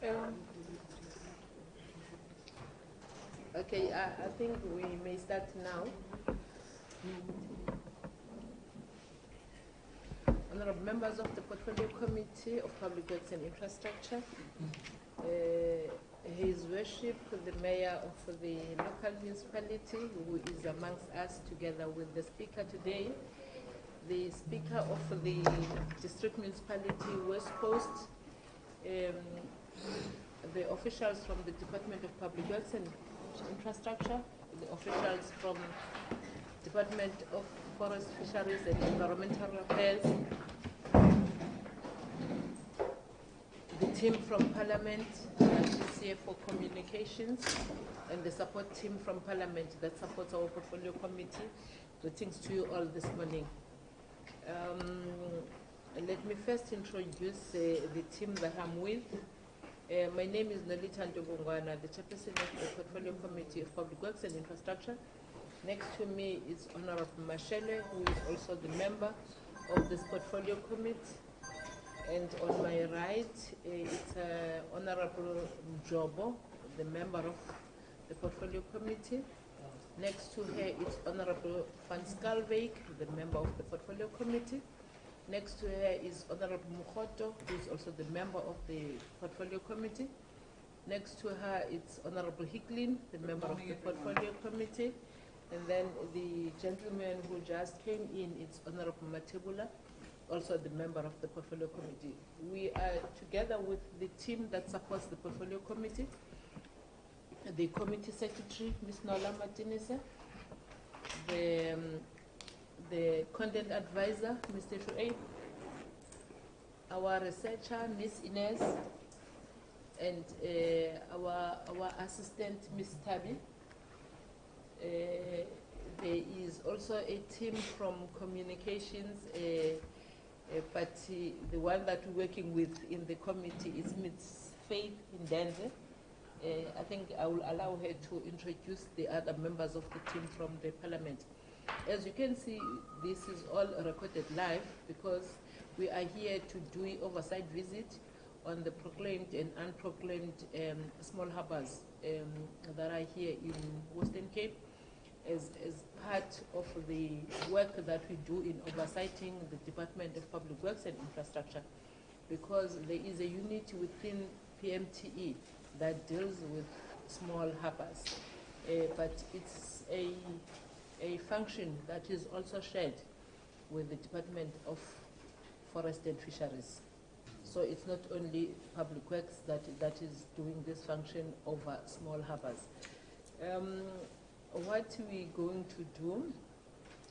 Um, okay, I think we may start now. Honorable members of the Portfolio Committee of Public Works and Infrastructure, His Worship, the Mayor of the local municipality, who is amongst us together with the Speaker today, the Speaker of the District Municipality West Coast, the officials from the Department of Public Works and Infrastructure, the officials from Department of Forest, Fisheries and Environmental Affairs, the team from Parliament that is here for communications, and the support team from Parliament that supports our Portfolio Committee. Greetings to you all this morning. Let me first introduce the team that I'm with. My name is Nolita Ndobongwana, the chairperson of the Portfolio Committee of Public Works and Infrastructure. Next to me is Honorable Mashele, who is also the member of this Portfolio Committee. And on my right, it's Honorable Mjobo, the member of the Portfolio Committee. Next to her is Honorable Van Skalbeek, the member of the Portfolio Committee. Next to her is Honorable Mukhoto, who is also the member of the Portfolio Committee. Next to her is Honorable Hicklin, the member of the Portfolio Committee. And then the gentleman who just came in is Honorable Matebula, also the member of the Portfolio Committee. We are together with the team that supports the Portfolio Committee, the Committee Secretary, Ms. Nola Martinez, the Content Advisor, Mr. Shuaib, our researcher, Ms. Inez, and our assistant, Ms. Tabi. There is also a team from communications, but the one that we're working with in the committee is Ms. Faith Ndenze. I think I will allow her to introduce the other members of the team from the Parliament. As you can see, this is all recorded live because we are here to do an oversight visit on the proclaimed and unproclaimed small harbours that are here in Western Cape as part of the work that we do in oversighting the Department of Public Works and Infrastructure, because there is a unit within PMTE that deals with small harbours, but it's a function that is also shared with the Department of Forest and Fisheries. So it's not only Public Works that is doing this function over small harbours. What we're going to do,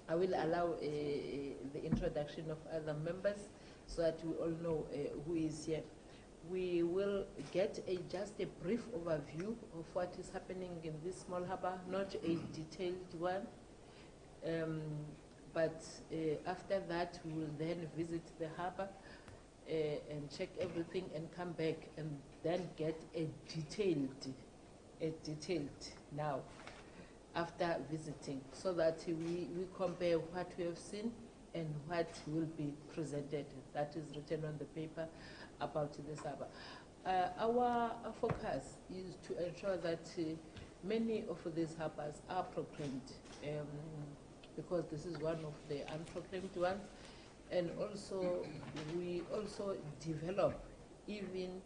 I will allow the introduction of other members so that we all know who is here. We will get just a brief overview of what is happening in this small harbour, not a detailed one. But after that, we will then visit the harbour and check everything and come back and then get a detailed now after visiting, so that we compare what we have seen and what will be presented, that is written on the paper about this harbour. Our focus is to ensure that many of these harbours are proclaimed, because this is one of the unproclaimed ones, and also we also develop even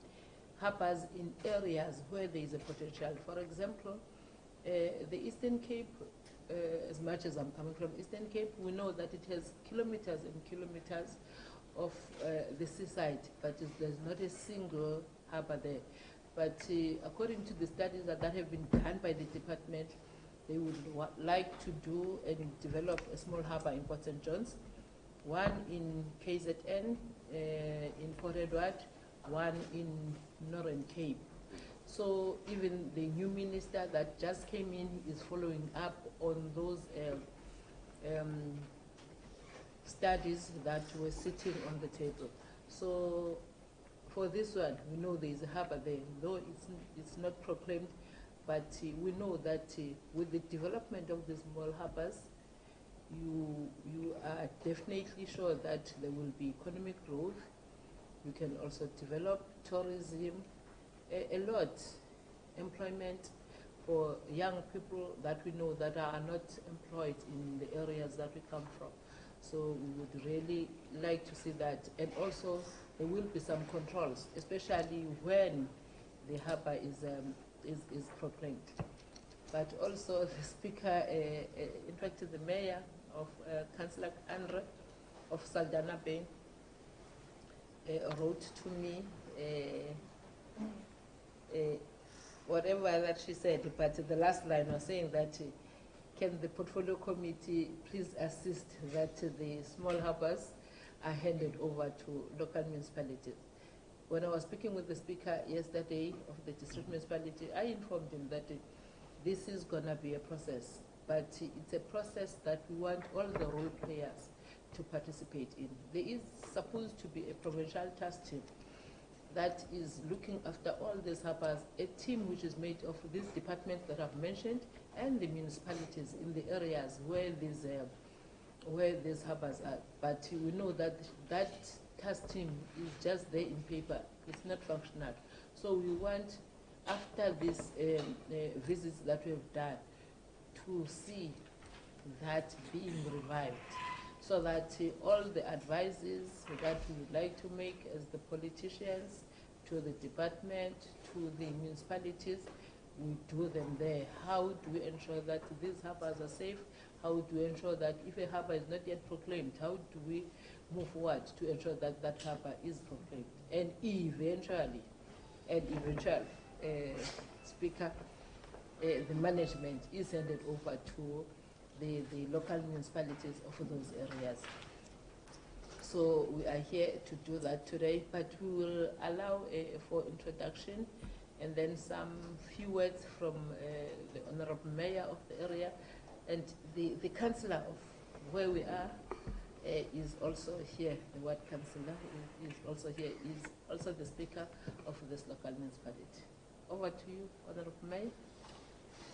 harbours in areas where there is a potential. For example, the Eastern Cape, as much as I'm coming from Eastern Cape, we know that it has kilometers and kilometers of the seaside, but there's not a single harbour there. But according to the studies that have been done by the department, they would like to do and develop a small harbour in Port St. John's, one in KZN, in Port Edward, one in Northern Cape. So even the new minister that just came in is following up on those studies that were sitting on the table. So for this one, we know there is a harbour there, though it's not proclaimed, but we know that with the development of the small harbours, you are definitely sure that there will be economic growth. You can also develop tourism, a lot. Employment for young people that we know that are not employed in the areas that we come from. So we would really like to see that. And also there will be some controls, especially when the harbour is proclaimed. But also the speaker, in fact the mayor of Councillor Andre of Saldanha Bay wrote to me whatever that she said, but the last line was saying that can the portfolio committee please assist that the small harbours are handed over to local municipalities. When I was speaking with the speaker yesterday of the district municipality, I informed him that this is going to be a process, but it's a process that we want all the role players to participate in. There is supposed to be a provincial task team that is looking after all these harbours, a team which is made of these departments that I've mentioned and the municipalities in the areas where these harbours are. But we know that that task team is just there in paper, it's not functional. So we want, after these visits that we have done, to see that being revived, so that all the advices that we would like to make as the politicians, to the department, to the municipalities, we do them there. How do we ensure that these harbours are safe? How do we ensure that if a harbour is not yet proclaimed, how do we move forward to ensure that that harbour is proclaimed? And eventually, Speaker, the management is handed over to the local municipalities of those areas. So we are here to do that today, but we will allow for introduction and then some few words from the Honourable Mayor of the area, and the councillor of where we are is also here. The ward councillor is also here, is also the speaker of this local municipality. Over to you, Honourable Mayor.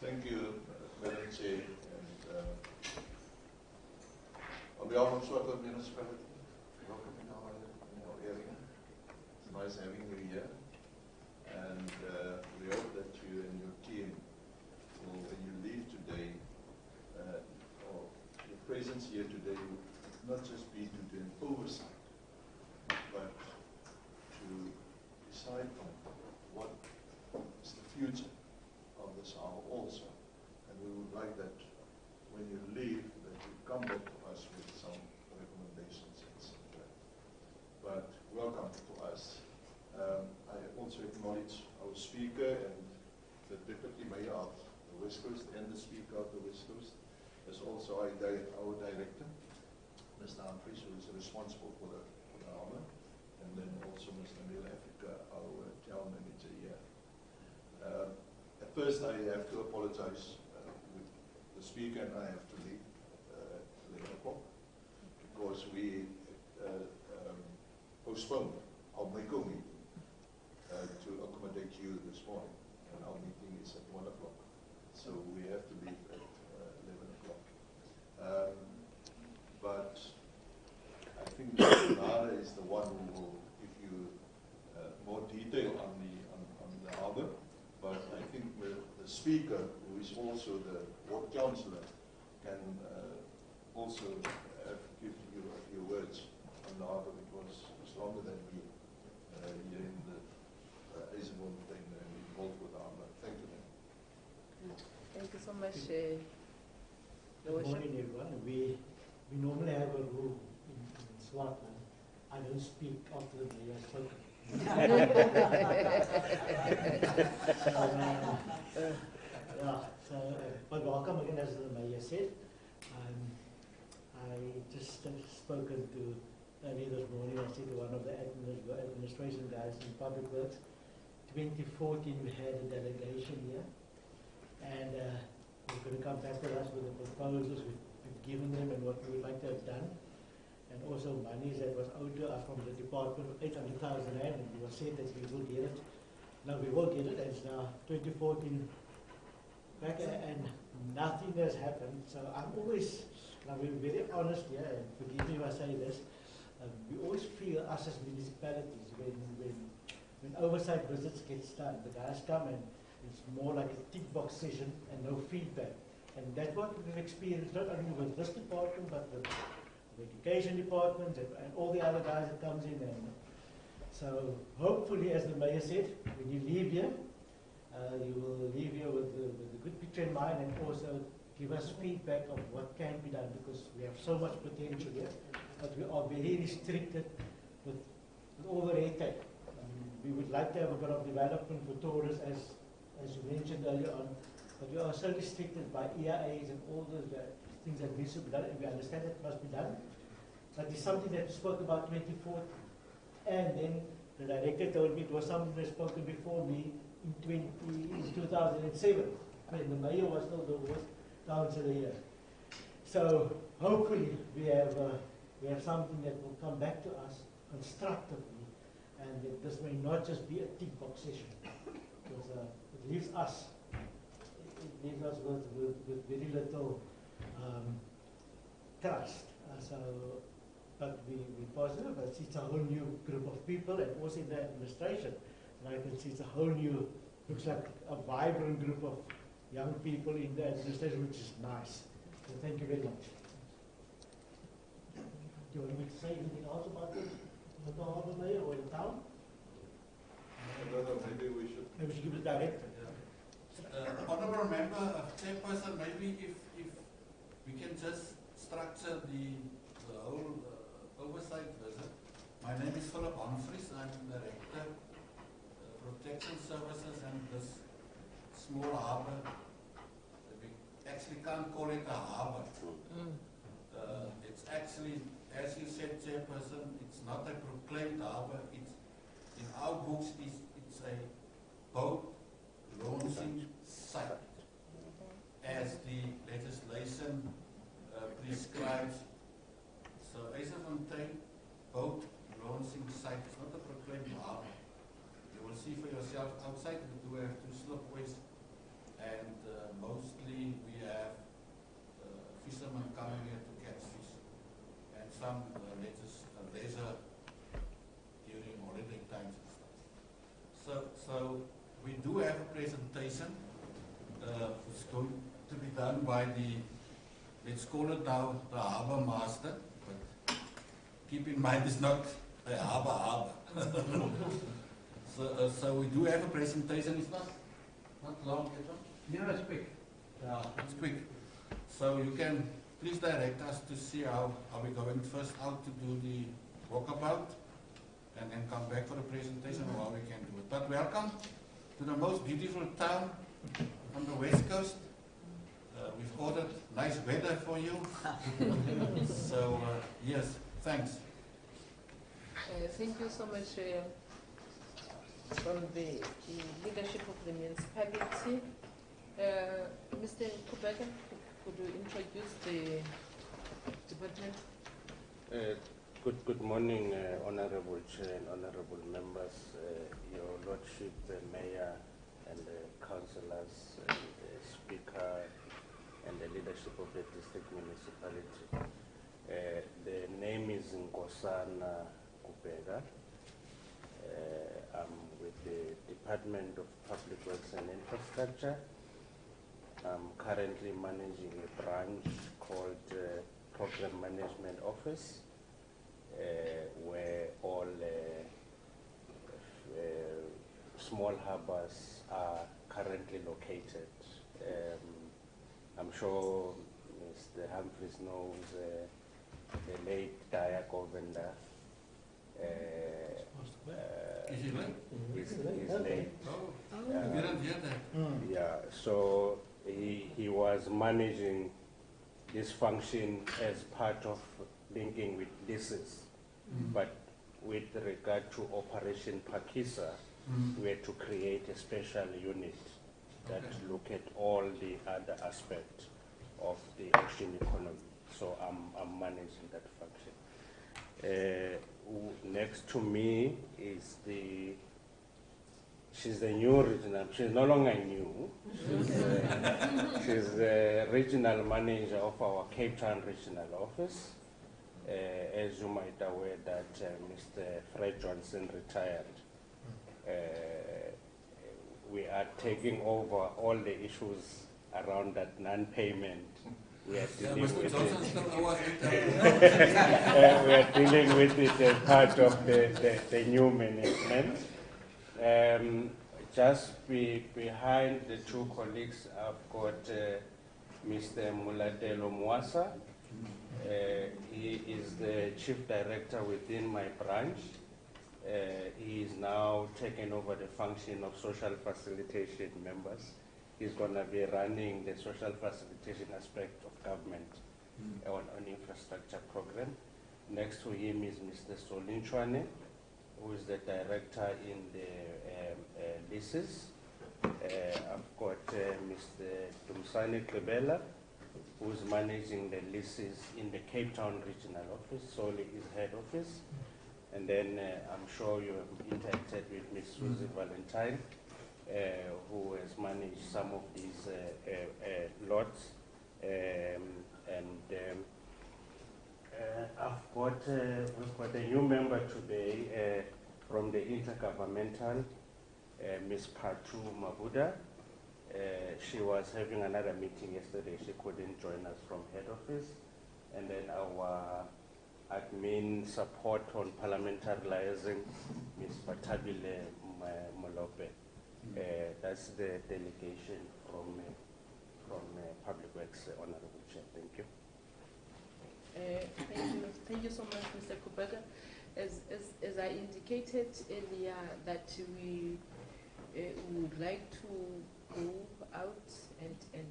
Thank you, Madam Chair. And, on behalf of Swartland Municipality, welcome in our area. It's nice having you here. And we hope that you and your team will, when you leave today, or your presence here today will not just be to do an oversight, but to decide on what is the future of this harbour also. And we would like that when you leave, that you come back to us with some recommendations, etc. But welcome to us. I also acknowledge our speaker and the Deputy Mayor of the West Coast and the Speaker of the West Coast, as also our Director, Mr. Humphries, who is responsible for the harbour, and then also Mr. Neil Africa, our Town Manager here. At first, I have to apologize. The Speaker and I have to leave at 11 o'clock because we postponed our Mako meeting to accommodate you this morning, and our meeting is at 1 o'clock. So we have to leave at 11 o'clock. But I think Mr. Nara is the one who will give you more detail on the harbour. But I think the speaker, who is also the ward councillor, can also give you a few words on the harbour, because it's longer than me here in the Yzerfontein and involved with the harbour. Thank you. Thank you so much. Good morning, everyone. We normally have a rule in Swartland. I don't speak after the mayor has spoken. But welcome again, as the mayor said. I just spoken to earlier this morning. I said to one of the administration guys in Public Works, 2014 we had a delegation here, and they're going to come back to us with the proposals we've given them and what we would like to have done. And also monies that was owed to us from the department of 800,000 rand, and we were said that we will get it. Now we will get it, and it's now 2014 back, and nothing has happened. So I'm always, now we're very honest here, and forgive me if I say this, we always feel us as municipalities when when oversight visits gets done, the guys come and it's more like a tick box session and no feedback. And that's what we've experienced not only with this department, but with the education department and all the other guys that comes in. And so hopefully, as the mayor said, when you leave here, you will leave here with a good picture in mind and also give us feedback of what can be done, because we have so much potential here, but we are very restricted with all the red tape. We would like to have a bit of development for tourists, as you mentioned earlier on, but we are so restricted by EIAs and all those things that needs to be done, and we understand that must be done. But it's something that we spoke about 24th, and then the director told me it was something that spoken before me in 2007, when the mayor was still the worst councillor here. So hopefully we have something that will come back to us constructively, and that this may not just be a tick box session, because it leaves us with very little trust. But we positive. But it's a whole new group of people, and also in the administration. And I can see it's a whole new, looks like a vibrant group of young people in the administration, which is nice. So thank you very much. Do you want me to say anything else about the Harbour Mayor or the town? Maybe we should. Maybe we should give the director. Honourable Member, Chairperson, maybe if we can just structure the whole oversight visit. My name is Philip Humphries. I'm Director Protection Services, and this small harbour, we actually can't call it a harbour. It's actually, as you said, Chairperson, it's not a proclaimed harbour. It's, in our books, it's a boat launching site, as the legislation prescribes. So Yzerfontein boat launching site is not a proclaimed harbour. You will see for yourself outside we do have 2 slipways, and mostly we have fishermen coming here to catch fish, and some leisure during holiday times and stuff. So we do have a presentation it's going to be done by the, let's call it now the harbour master, but keep in mind it's not a harbour. So we do have a presentation. It's not long, No, it's quick. yeah, it's quick. So you can please direct us to see how we're going first out to do the walkabout, and then come back for the presentation of how we can do it. But welcome to the most beautiful town on the west coast. We've ordered nice weather for you. So yes, thanks. Thank you so much from the leadership of the municipality. Mr. Kubeka, could you introduce the department? Good morning, Honourable Chair and Honourable Members, Your Lordship, the Mayor and the Councillors, and the Speaker and the leadership of the district municipality. The name is Nkosana Kubeka. I'm with the Department of Public Works and Infrastructure. I'm currently managing a branch called Program Management Office, where all small harbours are currently located. I'm sure Mr. Humphries knows the late Daya Govender. Is he late? He's late. Oh, we didn't hear that. Yeah, so he was managing this function as part of linking with leases. But with regard to Operation Pakisa, we had to create a special unit that look at all the other aspects of the ocean economy. So I'm managing that function. Next to me is she's the new regional, she's no longer new. She's the regional manager of our Cape Town regional office. As you might aware that Mr. Fred Johnson retired we are taking over all the issues around that non-payment. We are Yeah, dealing Mr. with Johnson it. still owes We are dealing with it as part of the new management. Just behind the two colleagues, I've got Mr. Mulatelo Mwasa. He is the chief director within my branch. He is now taken over the function of social facilitation members. He's going to be running the social facilitation aspect of government on infrastructure program. Next to him is Mr. Solin Chwane, who is the director in the leases. I've got Mr. Tumsani Klebela, who is managing the leases in the Cape Town Regional Office, Soli is head office. And then I'm sure you have interacted with Ms. Susie Valentine, who has managed some of these lots. We've got a new member today from the Intergovernmental, Ms. Patu Mabuda. She was having another meeting yesterday. She couldn't join us from head office. And then our admin support on parliamentary liaison, Ms. Batabile Molope. That's the delegation from Public Works, Honorable Chair. Thank you. Thank you so much, Mr. Kubega. As I indicated earlier, that we would like to go out and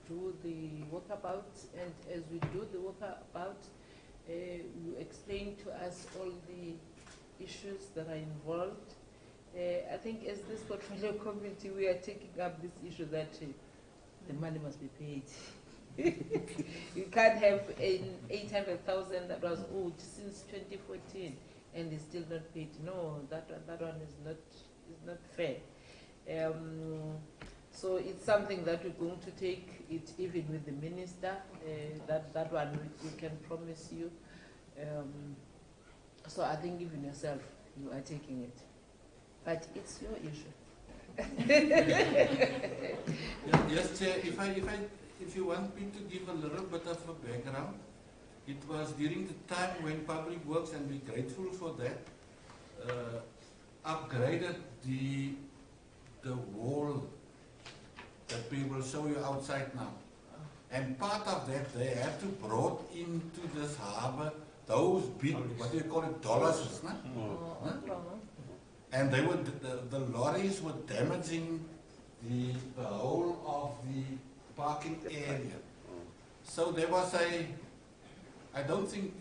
do the walkabout, and as we do the walkabout, you explain to us all the issues that are involved. I think as this portfolio committee, we are taking up this issue that the money must be paid. You can't have an 800,000 that was owed since 2014 and is still not paid. No, that one is not fair. So it's something that we're going to take it even with the minister. That one we can promise you. So I think even yourself, you are taking it. But it's your issue. Yes, Chair, if you want me to give a little bit of a background, it was during the time when Public Works, and we're grateful for that, upgraded the wall that we will show you outside now. And part of that, they had to brought into this harbour those big, what do you call it, dollars, no? And they were, the lorries were damaging the whole of the parking area. So there was I don't think,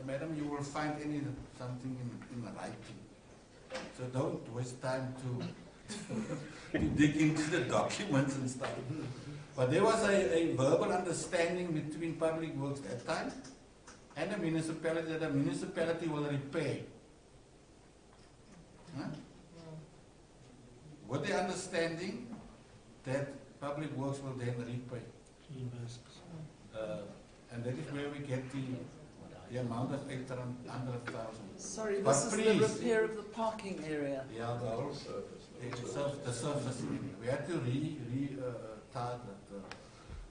Madam, you will find something in writing. So don't waste time to dig into the documents and stuff. But there was a verbal understanding between Public Works that time and the municipality that the municipality will repay. Huh? With the understanding that Public Works will then repay. And that is where we get the amount of 800,000. Sorry, But this is please, the repair of the parking area. yeah, the whole surface. The surface. We had to tar that.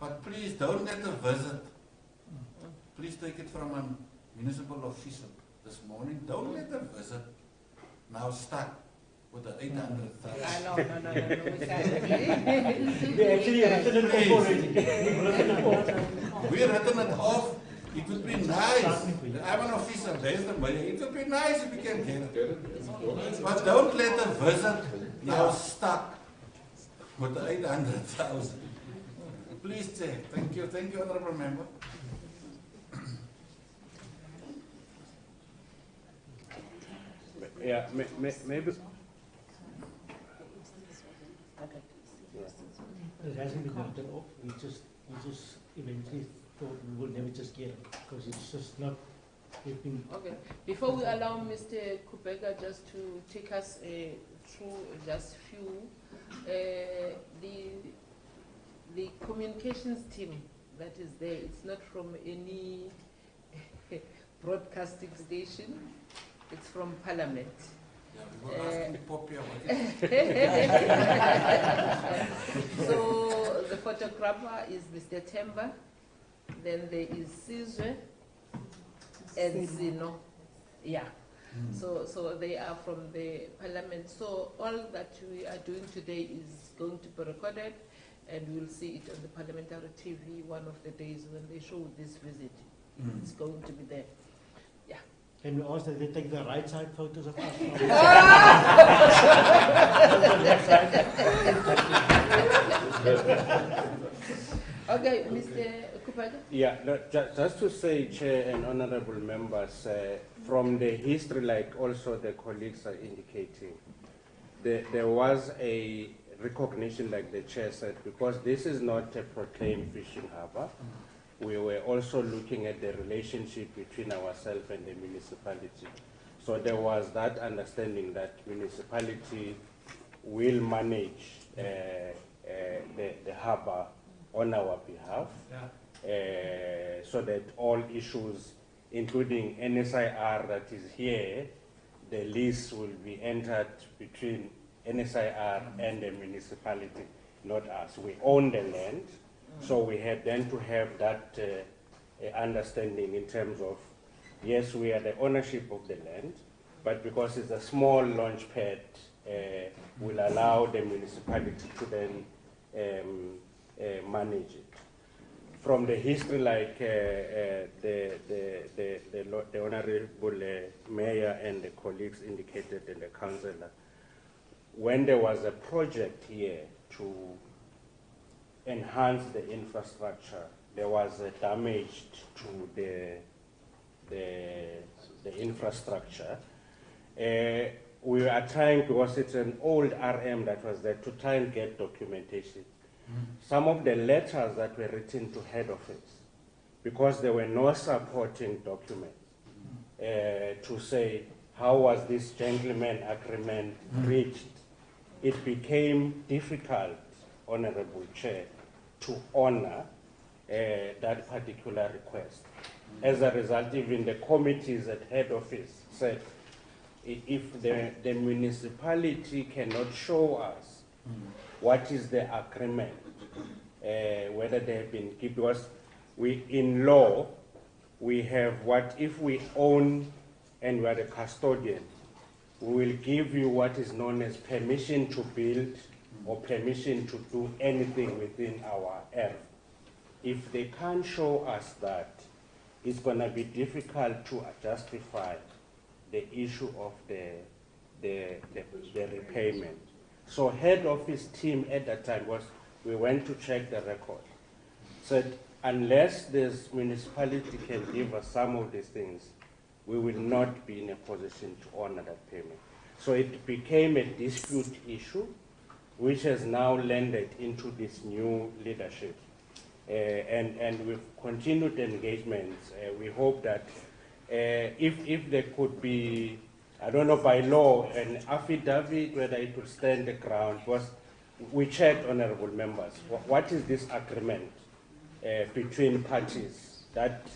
But please don't let a visit. Please take it from a municipal official this morning. Don't let a visit now stuck with the 800,000. I know, no, we can't. We actually written it off already. We written it off. It would be nice. I'm an officer, there's the money. It would be nice if we can get it. But don't let a visit now stuck with the 800,000. Please, Chair. Thank you, Honourable Member. Yeah, maybe. Okay. It hasn't been written off. We just eventually thought we would never just get it because it's just not. We've been. Okay. Before we allow Mr. Kubega just to take us through just few, the communications team that is there, it's not from any broadcasting station, it's from Parliament. Yeah, we were asking the Popia what is So the photographer is Mr. Temba, then there is Sizwe and Zino. Yeah. So they are from the parliament. So all that we are doing today is going to be recorded, and we'll see it on the parliamentary TV one of the days when they show this visit. It's going to be there. Yeah. Can we ask that they take the right side photos of us? Okay, Mr. Kupaka? Yeah, no, just to say, Chair and honorable members, from the history, like also the colleagues are indicating, there was a recognition, like the Chair said, because this is not a proclaimed fishing harbour. We were also looking at the relationship between ourselves and the municipality. So there was that understanding that municipality will manage the harbour on our behalf, so that all issues, including NSIR that is here, the lease will be entered between NSIR and the municipality, not us. We own the land, so we had then to have that understanding in terms of, yes, we are the ownership of the land, but because it's a small launch pad, will allow the municipality to then manage it. From the history, like the Honorable Mayor and the colleagues indicated and the councillor, when there was a project here to enhance the infrastructure, there was a damage to the infrastructure. We are trying, because it's an old RM that was there, to try and get documentation. Some of the letters that were written to head office, because there were no supporting documents to say how was this gentleman agreement reached, it became difficult, Honorable Chair, to honor that particular request. As a result, even the committees at head office said, if the municipality cannot show us what is the agreement, whether they have been, because we, in law, we have what, if we own and we are the custodian, we will give you what is known as permission to build or permission to do anything within our area. If they can't show us that, it's going to be difficult to justify the issue of the repayment. So head office team at that time was, we went to check the record, said unless this municipality can give us some of these things, we will not be in a position to honor that payment. So it became a dispute issue, which has now landed into this new leadership. And with continued engagements, we hope that if there could be, I don't know, by law, an affidavit, whether it will stand the ground, was we checked, honorable members, what is this agreement between parties that,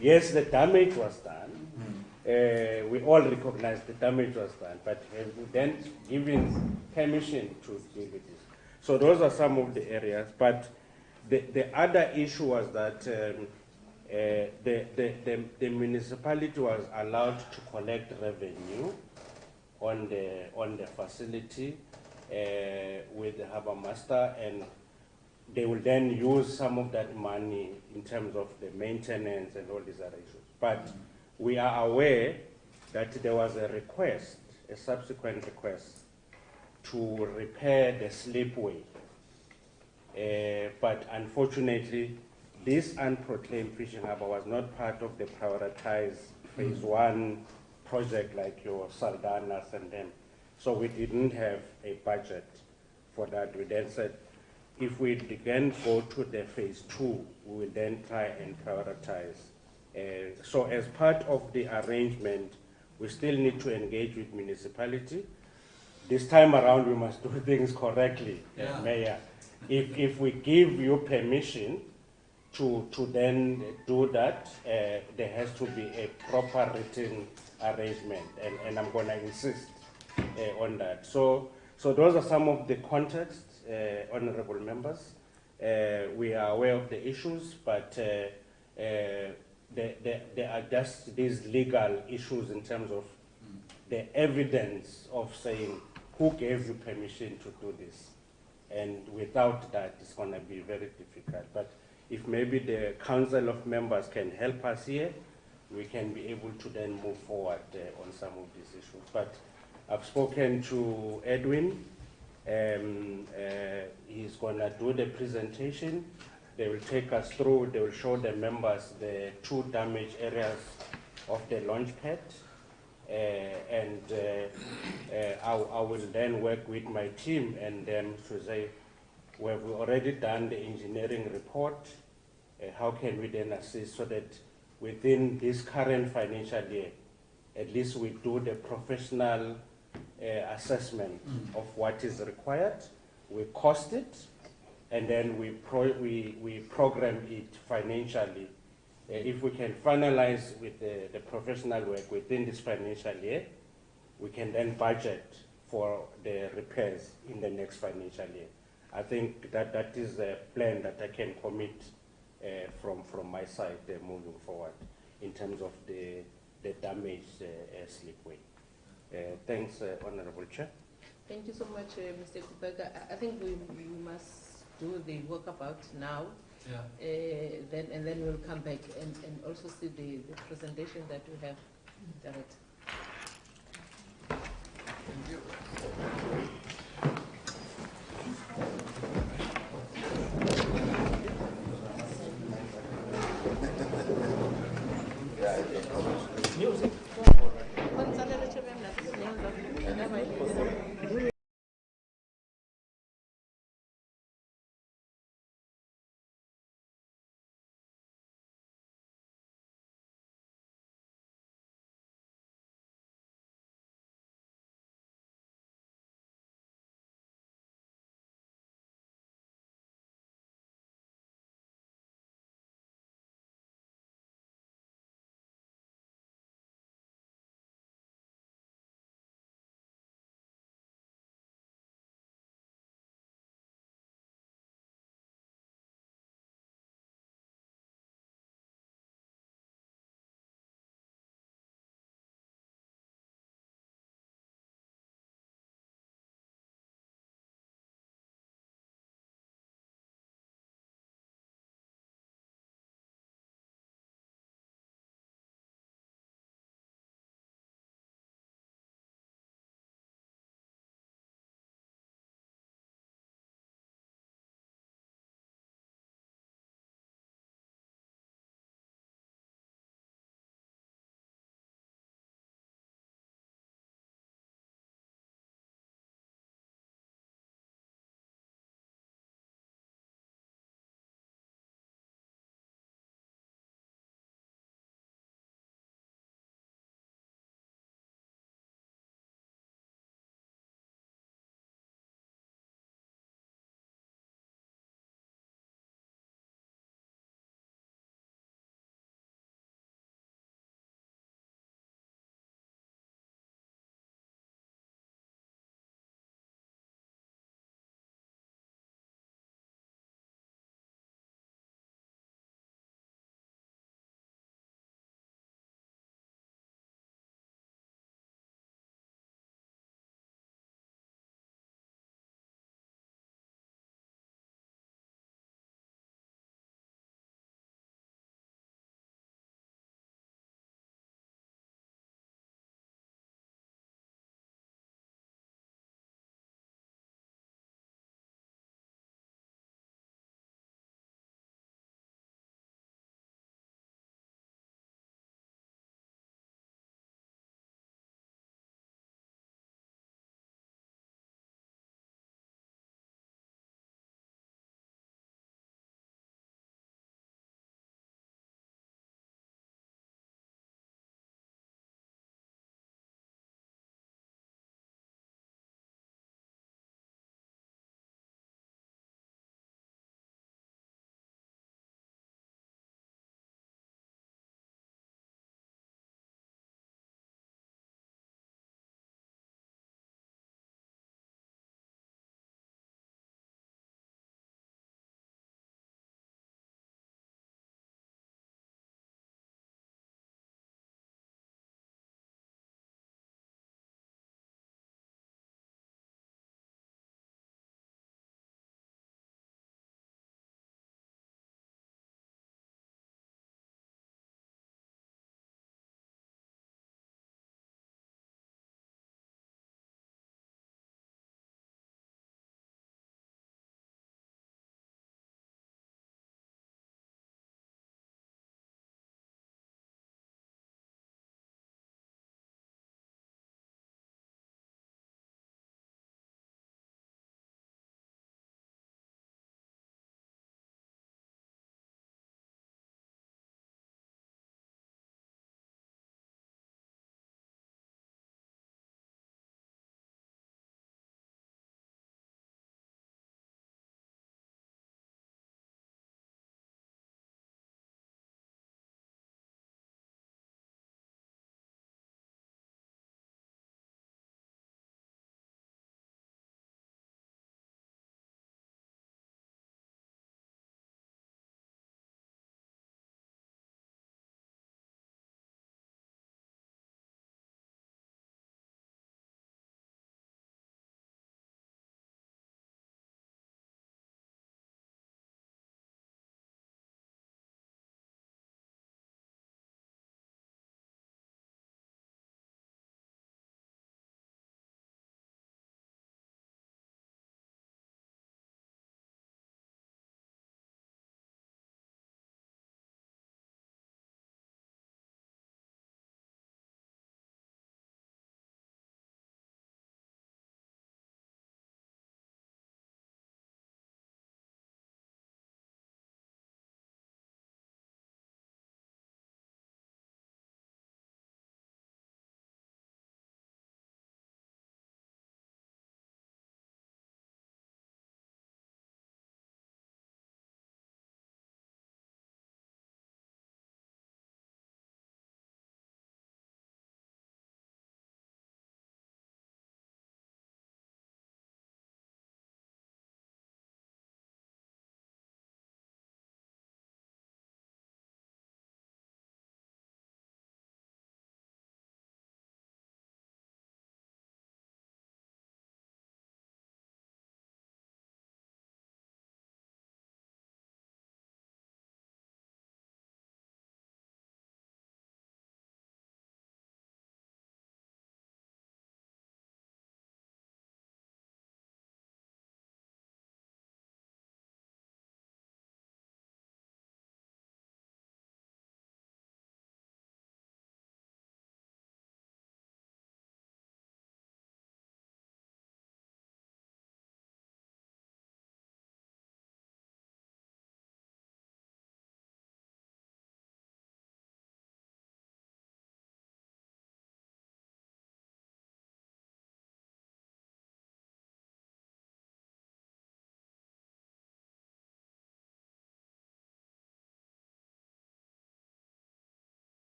yes, the damage was done, we all recognize the damage was done, but have we then given permission to deal with this? So those are some of the areas, but the other issue was that the municipality was allowed to collect revenue on the facility with the harbour master, and they will then use some of that money in terms of the maintenance and all these other issues. But we are aware that there was a request, a subsequent request, to repair the slipway. But unfortunately, this unproclaimed fishing harbour was not part of the prioritized phase 1 project like your Saldanha and them. So we didn't have a budget for that. We then said, if we again go to the phase 2, we will then try and prioritize. So as part of the arrangement, we still need to engage with municipality. This time around, we must do things correctly, Mayor. If we give you permission to then do that, there has to be a proper written arrangement, and I'm going to insist on that. So those are some of the context, honorable members. We are aware of the issues, but there are just these legal issues in terms of the evidence of saying who gave you permission to do this. And without that, it's going to be very difficult. But if maybe the council of members can help us here, we can be able to then move forward on some of these issues. But I've spoken to Edwin. He's going to do the presentation. They will take us through, they will show the members the 2 damaged areas of the launch pad. I will then work with my team and then to say, we've already done the engineering report. How can we then assist so that within this current financial year, at least we do the professional assessment of what is required, we cost it, and then we program it financially. If we can finalize with the professional work within this financial year, we can then budget for the repairs in the next financial year. I think that is a plan that I can commit from my side moving forward in terms of the damaged slipway. Thanks, Honorable Chair. Thank you so much, Mr. Kubeka. I think we must do the walkabout now. Yeah. Then we'll come back and also see the presentation that we have. Jared. Thank you. Music.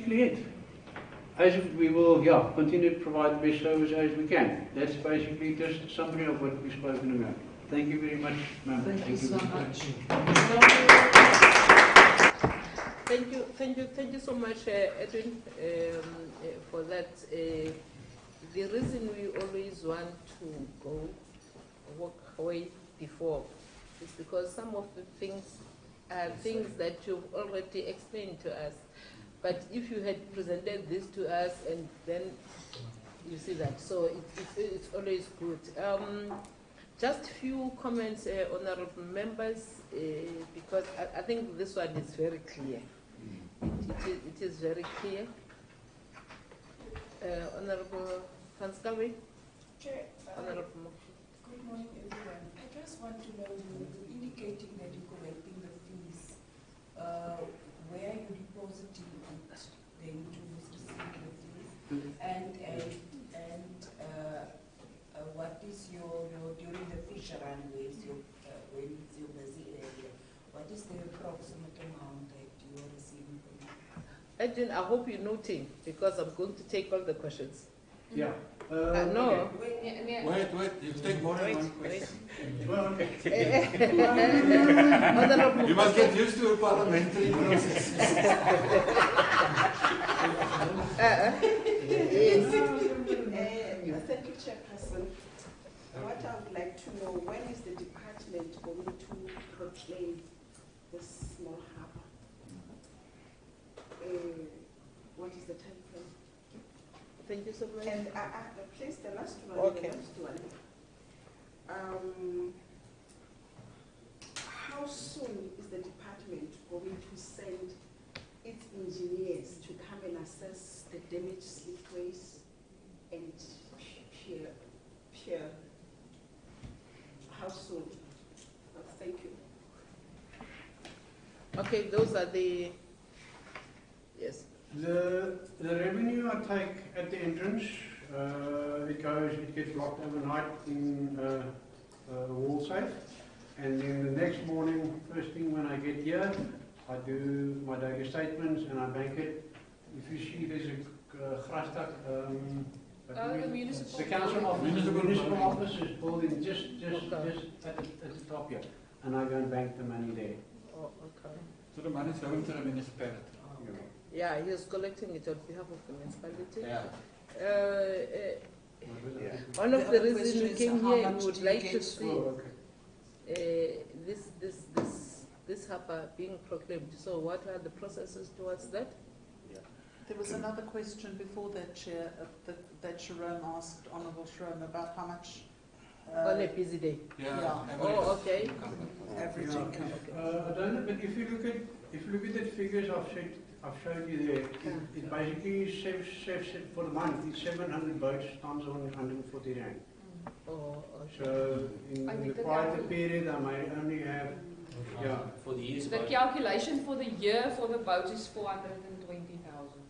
It. As we will, continue to provide the best service as we can. That's basically just a summary of what we've spoken about. Thank you very much, ma'am. Thank you so much. Thank you so much, Edwin, for that. The reason we always want to walk away before is because some of the things are things that you've already explained to us. But if you had presented this to us and then you see that, so it's always good. Just few comments, honorable members, because I think this one is very clear. It is very clear. Honorable Fanskalwe. Chair, Honorable. good morning everyone. I just want to know, you're indicating that you're collecting the fees. Where are you depositing it then to receive the fees? And what is your during the fish run, when it's your busy area, what is the approximate amount that you are receiving from it? Edwin, I hope you're noting because I'm going to take all the questions. Yeah. No. Wait, you take more than one question. Well, okay. You must get used to a parliamentary process. Thank you, Chairperson. What I would like to know, when is the department going to proclaim this small harbour? What is the time frame? Thank you so much. And please, the last one. Okay. The last one. How soon is the department going to send its engineers to come and assess the damaged slipways and pier? How soon? Thank you. Okay, those are the, yes. The revenue I take at the entrance, it gets locked overnight in wall safe, and then the next morning, first thing when I get here, I do my daily statements and I bank it. If you see there's a grastak, the council office, municipal office is building just at the top here, and I go and bank the money there. Oh, okay. So the money is going to the municipality. Yeah, he is collecting it on behalf of the municipality. Yeah. One of the reasons we came how here, much we would do you like get? to see this harbour being proclaimed. So what are the processes towards that? There was another question before that, Chair, that Sharon asked, Honourable Sharon, about how much On a busy day. Yeah. Oh, okay. average income. I don't know, but if you look at the figures I've showed you there, it basically saves for the month. It's 700 boats times 140 rand. Oh, okay. So in the quieter period, I might only have for the year's The calculation for the year for the boat is 420,000.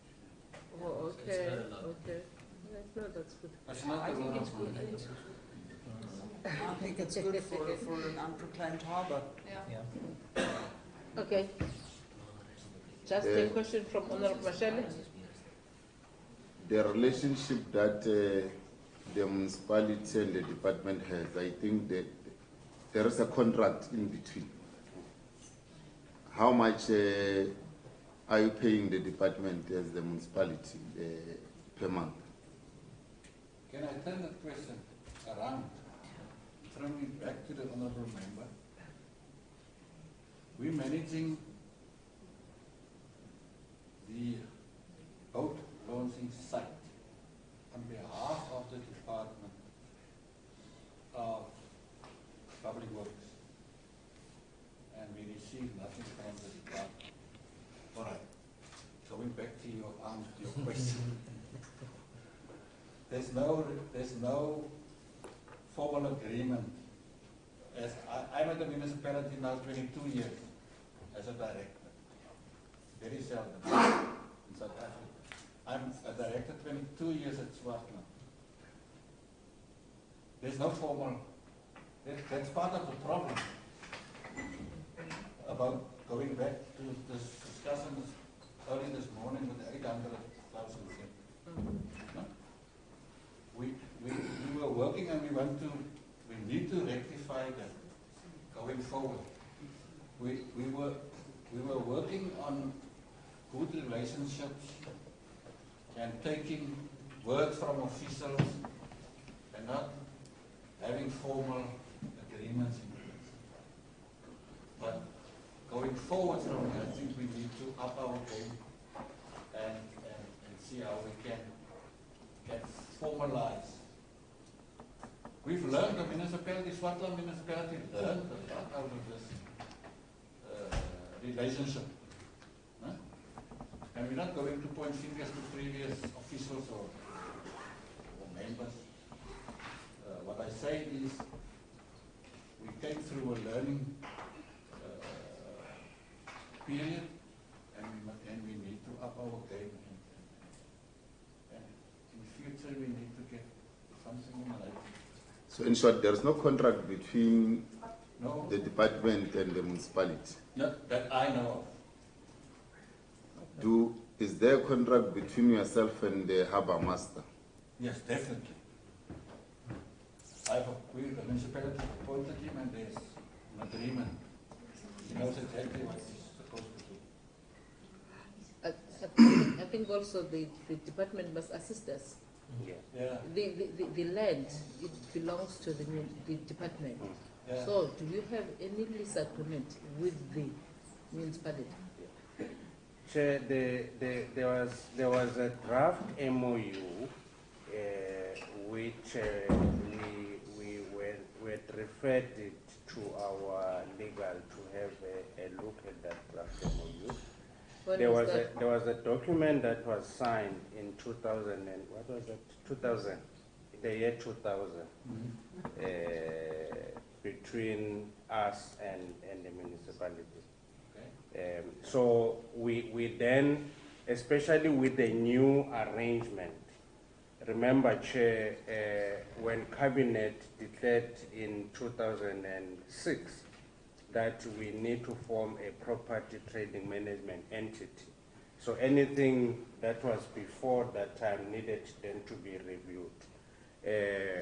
Oh, okay. Okay. No, that's good. I think it's good. I think it's good for an unproclaimed harbour. Yeah. Okay. Just a question from Honorable Mashele. The relationship that the municipality and the department has, I think that there is a contract in between. How much are you paying the department as the municipality per month? Can I turn that question around? Throw me back to the honourable member. We're managing the boat launching site on behalf of the Department of Public Works, and we receive nothing from the department. All right, going back to your answer to your question. There's no formal agreement. As I'm at the municipality now 22 years as a director. Very seldom in South Africa. I'm a director 22 years at Swartland. There's no formal, that's part of the problem about going back to this discussion early this morning with the 800,000 thing. No? We were working and we need to rectify that going forward. We were working on good relationships and taking word from officials and not having formal agreements in place. But going forward from here, I think we need to up our game and see how we can formalize. We've learned, the municipality, Swartland municipality learned a lot out of this relationship. Huh? And we're not going to point fingers to previous officials or members. What I say is, we came through a learning period, and we need to up our game. And in future, we need to get something in life. So in short, there's no contract between No, the department and the municipality. not that I know of. Is there a contract between yourself and the harbour master? Yes, definitely. We, the municipality, appointed him, and there's an agreement. He knows exactly what he's supposed to do. I think also the department must assist us. Yeah. The land, it belongs to the department. Yeah. So do you have any lease agreement with the municipality? Chair, there was a draft MOU which we had referred it to our legal to have a look at that draft MOU. There was a document that was signed in 2000 and what was it? 2000, the year 2000, between us and the municipality. So we then, especially with the new arrangement, remember, Chair, when Cabinet declared in 2006 that we need to form a property trading management entity. So anything that was before that time needed then to be reviewed.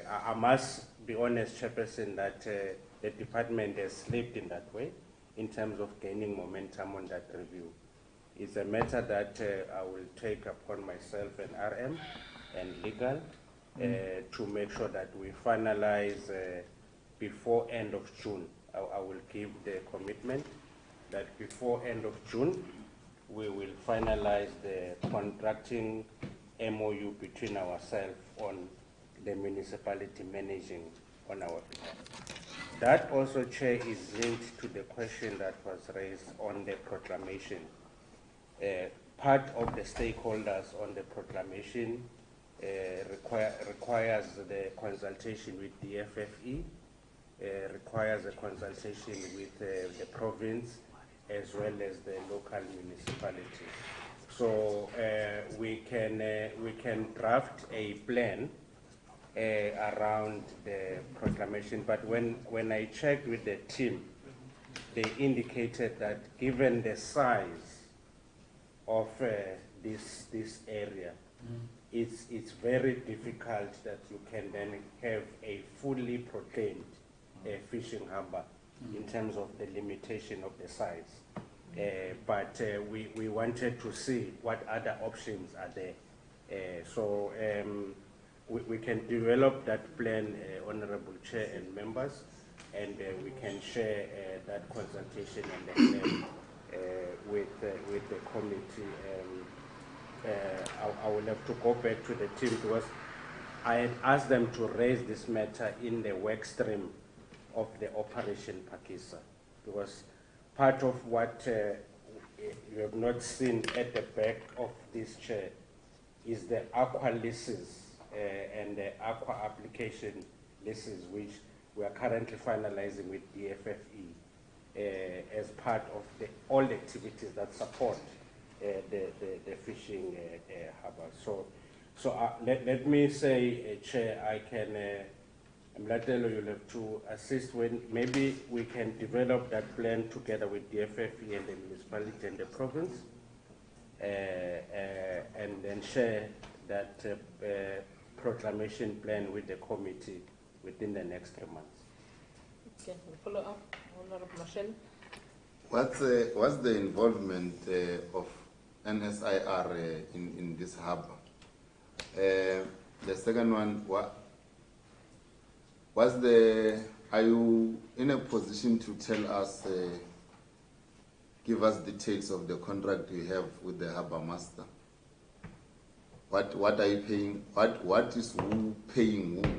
I must be honest, Chairperson, that the department has slipped in that way in terms of gaining momentum on that review. It's a matter that I will take upon myself and RM and legal to make sure that we finalize before end of June. I will give the commitment that before end of June, we will finalize the contracting MOU between ourselves on the municipality managing on our behalf. That also, Chair, is linked to the question that was raised on the proclamation. Part of the stakeholders on the proclamation requires the consultation with the FFE, requires a consultation with the province as well as the local municipality. So we can draft a plan around the proclamation, but when I checked with the team, they indicated that given the size of this area, it's very difficult that you can then have a fully proclaimed fishing harbour in terms of the limitation of the size. But we wanted to see what other options are there. So we can develop that plan, Honourable Chair and members, and we can share that consultation and the plan with the committee. I will have to go back to the team because I had asked them to raise this matter in the work stream of the Operation Pakisa, because part of what you have not seen at the back of this chair is the aqua leases and the aqua application leases, which we are currently finalizing with the FFE as part of all the activities that support the fishing harbour. So let me say, Chair, I can, Mlatelo, you'll have to assist when maybe we can develop that plan together with the FFE and the municipality and the province and then share that proclamation plan with the committee within the next 3 months. Okay, follow up, Honorable Marshall. What's the involvement of NSIR in this harbour? The second one, are you in a position to tell us, give us details of the contract you have with the harbour master? What are you paying? What is who paying who?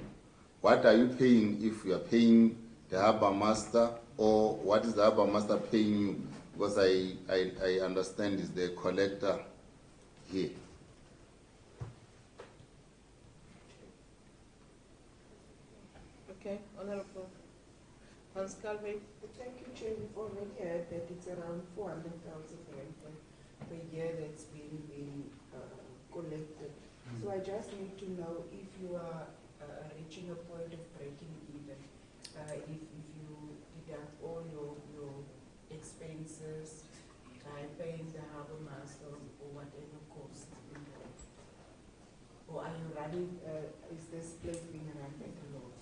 What are you paying if you are paying the harbour master, or what is the harbour master paying you? Because I understand is the collector here. Okay, Honorable Kalk Bay. Thank you, Chair. We've already heard that it's around 400,000 rand per year that's being collected. So I just need to know if you are reaching a point of breaking even, if you deduct all your expenses by paying the harbour master or whatever cost involved. Or are you running, is this place being run at a loss?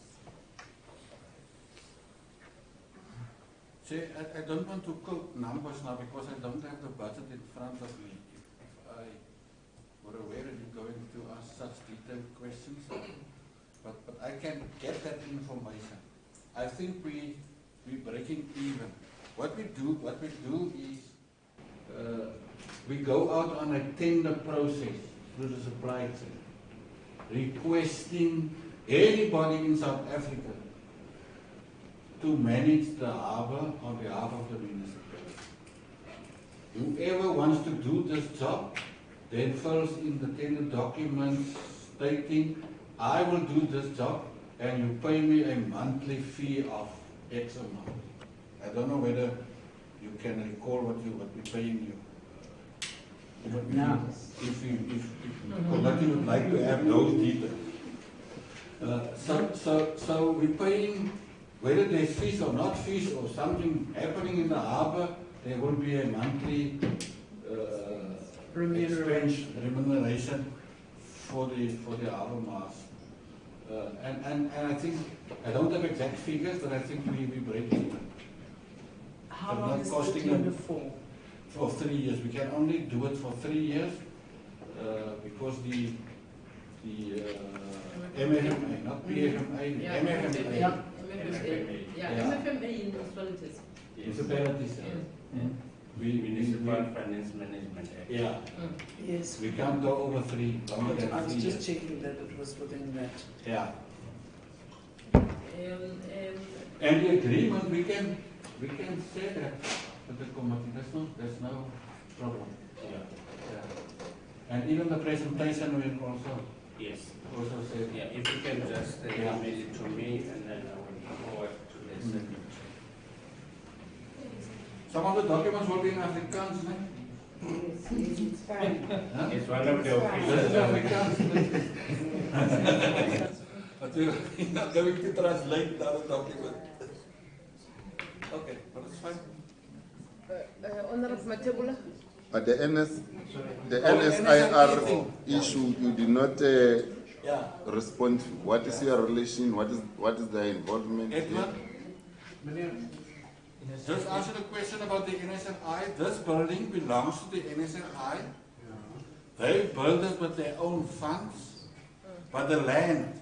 See, I don't want to quote numbers now because I don't have the budget in front of me. If I were aware that you're going to ask such detailed questions, but I can get that information. I think we're breaking even. What we do is we go out on a tender process through the supply chain, requesting anybody in South Africa to manage the harbour on behalf of the municipality. Whoever wants to do this job then fills in the tender documents stating, I will do this job and you pay me a monthly fee of X amount. I don't know whether you can recall what we're paying you. If committee would like to have those details. So we're paying, whether there's fees or not fees or something happening in the harbour, there will be a monthly remuneration for the harbour master. And I think, I don't have exact figures, but I think we break even. How long is the tender for? For 3 years. We can only do it for 3 years because the MFMA, not PFMA, Yeah, MFMA. Yeah, MFMA. Yeah, MFMA in municipalities. Municipalities. Municipal Finance Management Act. Yeah. Yes. We can't go over three. I was just checking that it was within that. Yeah. And the agreement, we can say that with the committee. There's no problem. Yeah. And even the presentation will also. Yes. Also say. Yeah. If you can just email it to me, and then I will forward to the secretary. Some of the documents will be in Afrikaans, no? Yes, it's fine. Huh? It's one of the This official. is Afrikaans. But we're not going to translate the other document. Okay, but it's fine. Honorable Matebula? But the NSIR issue, you did not respond to. What is your relation? What is the involvement? Edward? Just answer the question about the NSNI. This building belongs to the NSNI. They built it with their own funds, but the land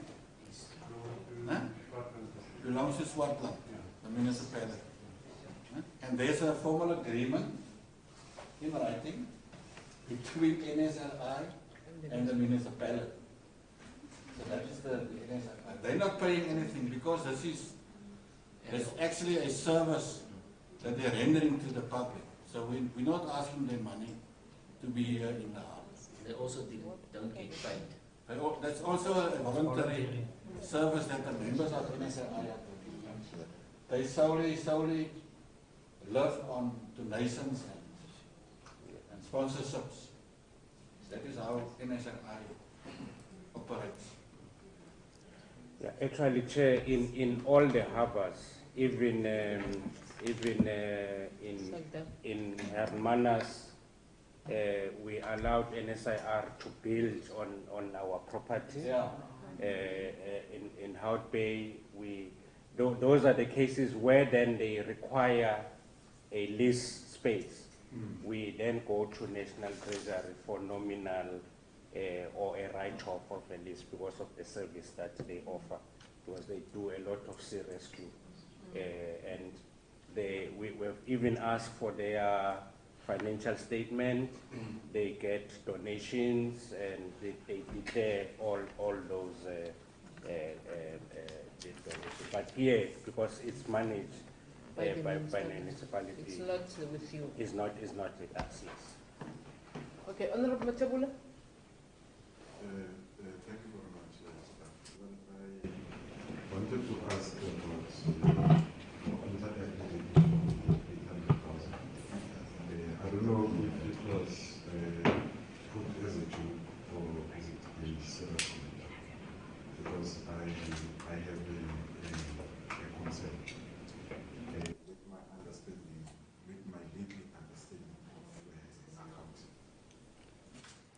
belongs to Swartland, the municipality. And there's a formal agreement in writing between NSNI and the municipality. So that is the NSNI. They're not paying anything because this is actually a service that they're rendering to the public. So we're not asking them money to be here in the house. They also don't get paid. That's also a voluntary service that the members of NSI are doing. They solely live on donations and sponsorships. That is how NSI operates. Yeah, actually, Chair, in all the harbours, even in Hermanus, we allowed NSIR to build on our property. Yeah. In Hout Bay, those are the cases where then they require a lease space. We then go to National Treasury for nominal or a write-off of a lease because of the service that they offer, because they do a lot of sea rescue. And we've even asked for their financial statement. They get donations and they declare all those donations. But here, because it's managed by the municipality, It's not with you. It's not with us, yes. Okay, Honorable Matabula. Thank you very much, Well, I wanted to ask about I don't know if it was put as a joke or is it a serious comment, because I have a concern with my understanding, with my legal understanding of accounting.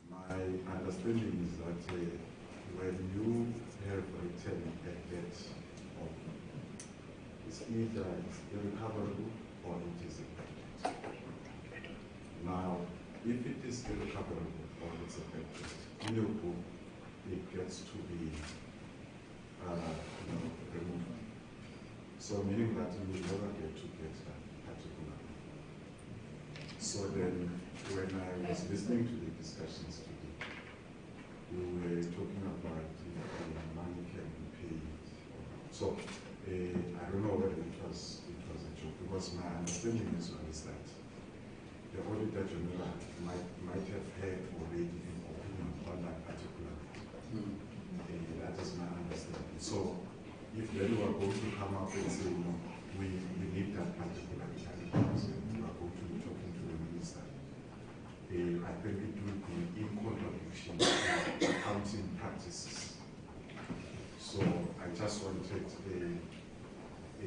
My understanding is that when you have written a debt, it's either irrecoverable or it is a bad debt. Now, if it is irrecoverable or it's a bad debt, in your book, it gets to be removed. So meaning that you will never get to get that particular. So then, when I was listening to the discussions today, we were talking about if money can be paid. So I don't know whether it was a joke, because my understanding is that the Auditor General might have had already an opinion on that particular. That is my understanding. So if then we are going to come up and say, no, we need that particular intelligence, and we are going to be talking to the minister, I think it will be in contradiction to accounting practices. So I just wanted a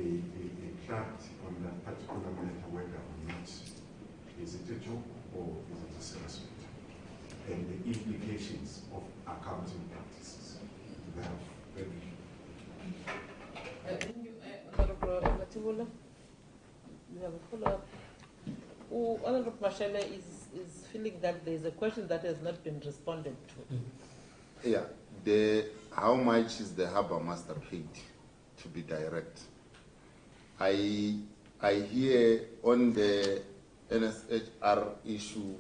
clarity on that particular matter, whether or not is it a joke or is it a serious matter, and the implications of accounting practices. Honorable Matabula, we have a follow-up. Honorable Mashele is feeling that there is a question that has not been responded to. Yeah, how much is the harbour master paid to be direct? I hear on the NSHR issue,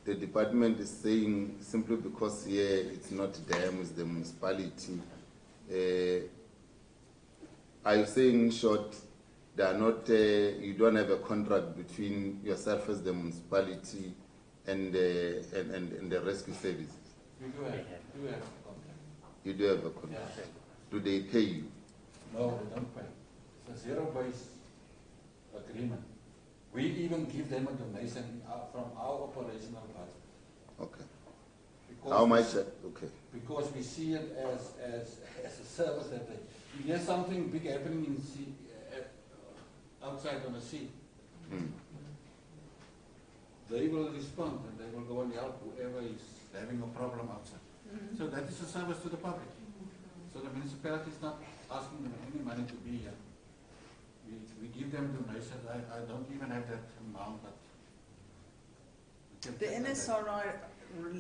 the department is saying simply because here it's not them, it's the municipality. Are you saying in short, they are not, you don't have a contract between yourself as the municipality and the rescue services? We do have a contract. You do have a contract? Yeah. Do they pay you? No, they don't pay. It's a zero-based agreement. We even give them a donation from our operational budget. Okay. Because how much? Okay. Because we see it as a service that if there's something big happening in sea, outside on the sea, they will respond and they will go and help whoever is having a problem outside. So that is a service to the public. So the municipality is not asking them any money to be here. We give them donations. I don't even have that amount, but the NSRI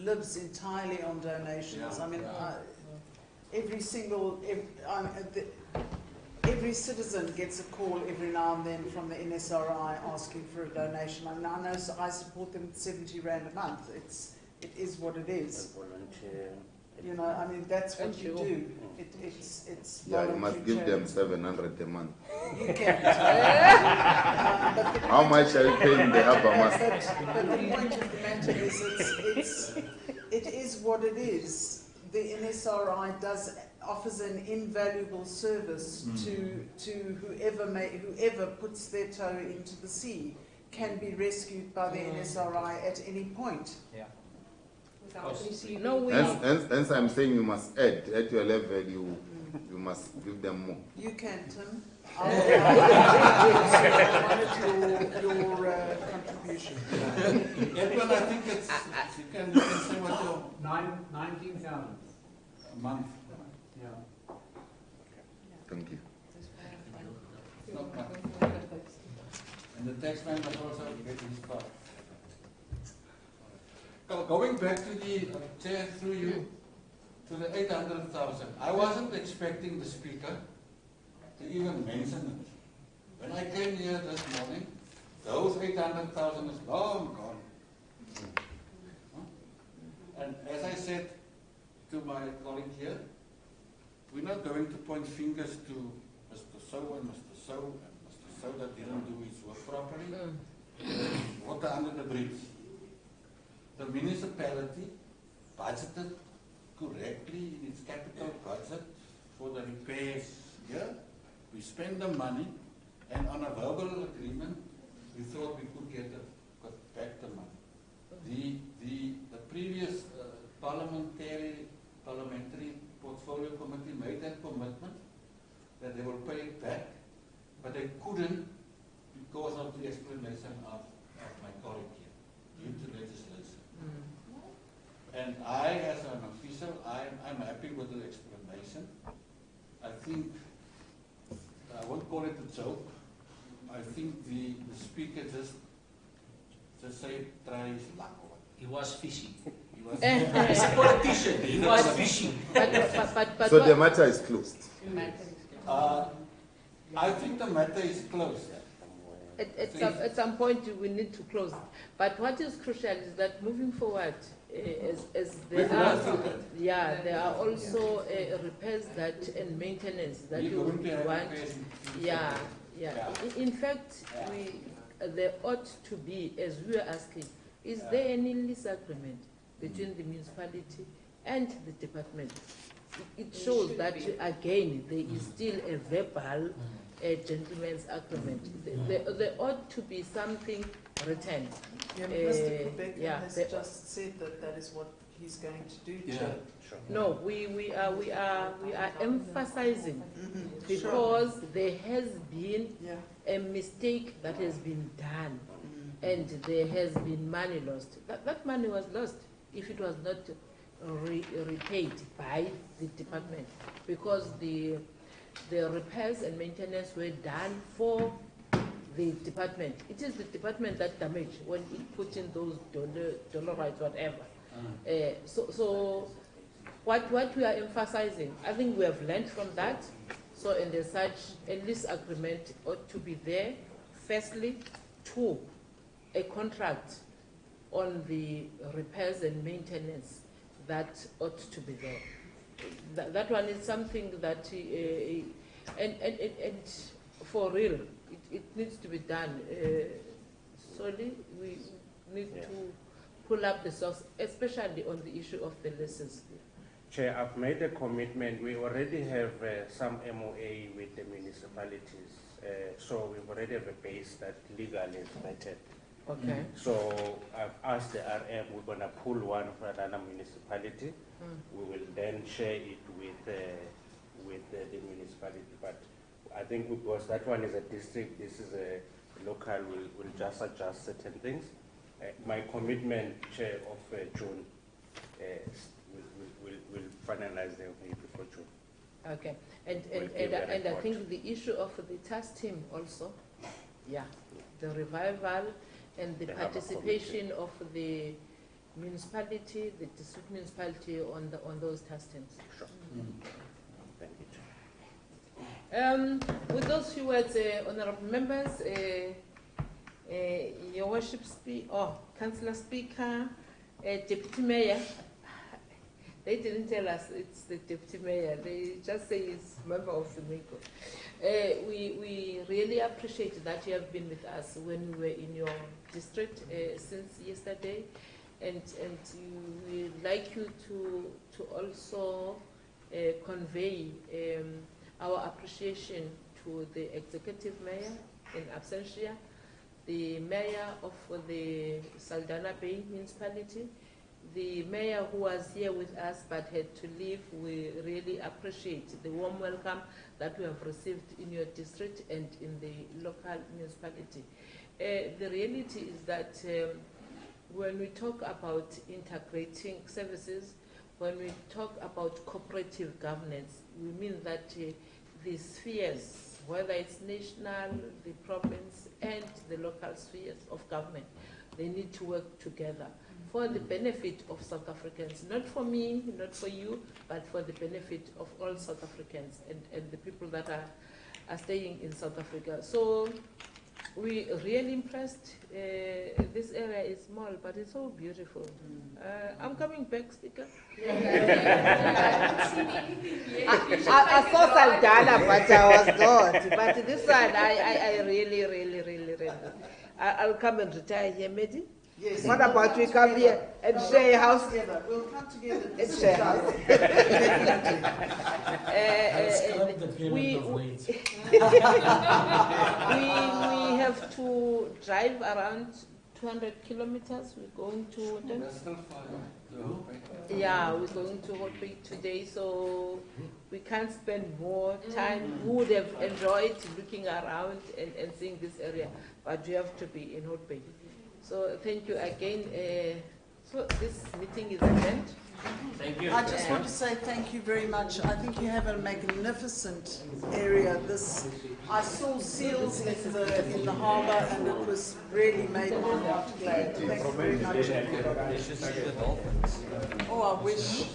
lives entirely on donations. Yeah. I mean, every citizen gets a call every now and then from the NSRI asking for a donation. I mean, I know I support them with 70 Rand a month. It is what it is. Volunteer. You know, I mean, that's what you do. It's Yeah, you must give them 700 a month. You can. How much are you paying the harbour master? But the point of the matter is, it is what it is. The NSRI offers an invaluable service to whoever puts their toe into the sea can be rescued by the NSRI at any point. Yeah. Without receiving. No, hence I'm saying you must add at your level. You must give them more. You can, Tim. I'll monitor your contribution. Edwin, I think it's, you can say what your 19,000 a month. Yeah. Thank you. It's not much. And the tax man must also get his part. Going back to the chair through you, to the 800,000. I wasn't expecting the speaker to even mention it. When I came here this morning, those 800,000 is long gone. And as I said to my colleague here, we're not going to point fingers to Mr. So and Mr. So and Mr. So that didn't do his work properly. Water under the bridge. The municipality budgeted correctly in its capital budget for the repairs here. We spend the money, and on a verbal agreement, we thought we could get back the money. The previous parliamentary portfolio committee made that commitment that they will pay it back, but they couldn't because of the explanation of my colleague here, due to legislation. And I, as an official, I'm happy with the explanation. I think, I won't call it a joke. I think the speaker just said, try his luck. He was fishing. He was He's a politician. He was fishing. But So the matter is closed. I think the matter is closed. At some point we need to close. But what is crucial is that moving forward, as there are also repairs and maintenance that you want. Yeah. In fact, there ought to be, as we are asking, is there any lease agreement between the municipality and the department? It shows that again there is still a verbal gentleman's agreement. There ought to be something written. Yeah, Mr. Kubeka has just said that is what he's going to do. Chair. No, we are emphasizing because there has been a mistake that has been done, and there has been money lost. That money was lost if it was not repaid by the department, because the repairs and maintenance were done for the department. It is the department that damaged when it put in those dollarites, whatever. So what we are emphasizing, I think we have learned from that. So and as such, a lease agreement ought to be there. Firstly, two, a contract on the repairs and maintenance that ought to be there. That one is something that, and for real, it needs to be done. Solely, we need to pull up the source, especially on the issue of the leases. Chair, I've made a commitment. We already have some MOA with the municipalities, so we already have a base that legally is vetted. Okay. So I've asked the RM, we're going to pull one for another municipality. We will then share it with the municipality. But I think because that one is a district, this is a local, we'll just adjust certain things. My commitment, Chair, of June, we'll finalize them before June. Okay, and I think the issue of the task team also, the revival and the participation of the municipality, the district municipality on those task teams. Sure. Thank you, Chair. With those few words, honourable members, Your Worship, Councillor Speaker, Deputy Mayor. They didn't tell us it's the Deputy Mayor. They just say it's member of the MICO. We really appreciate that you have been with us when we were in your district since yesterday, and we would like you to also convey our appreciation to the Executive Mayor in absentia, the Mayor of the Saldanha Bay Municipality, the mayor who was here with us but had to leave, we really appreciate the warm welcome that we have received in your district and in the local municipality. The reality is that when we talk about integrating services, when we talk about cooperative governance, we mean that the spheres, whether it's national, the province, and the local spheres of government, they need to work together for the benefit of South Africans, not for me, not for you, but for the benefit of all South Africans and the people that are staying in South Africa. So we really impressed. This area is small, but it's so beautiful. I'm coming back, Sticker. I saw Saldanha, but I was not. But this one, I really. I'll come and retire here, Medi. Yes. What about we come here and share a house? Together. We'll come together And share a house. We have to drive around 200 kilometers. We're going to. That's still fine. Yeah, we're going to Hout Bay today, so we can't spend more time. We would have enjoyed looking around and seeing this area, but we have to be in Hout Bay. So thank you again. So this meeting is adjourned. Thank you. I just want to say thank you very much. I think you have a magnificent area. I saw seals in the harbour, and it was really made my heart glad. Thank you very much. They should see the dolphins. Oh, I wish.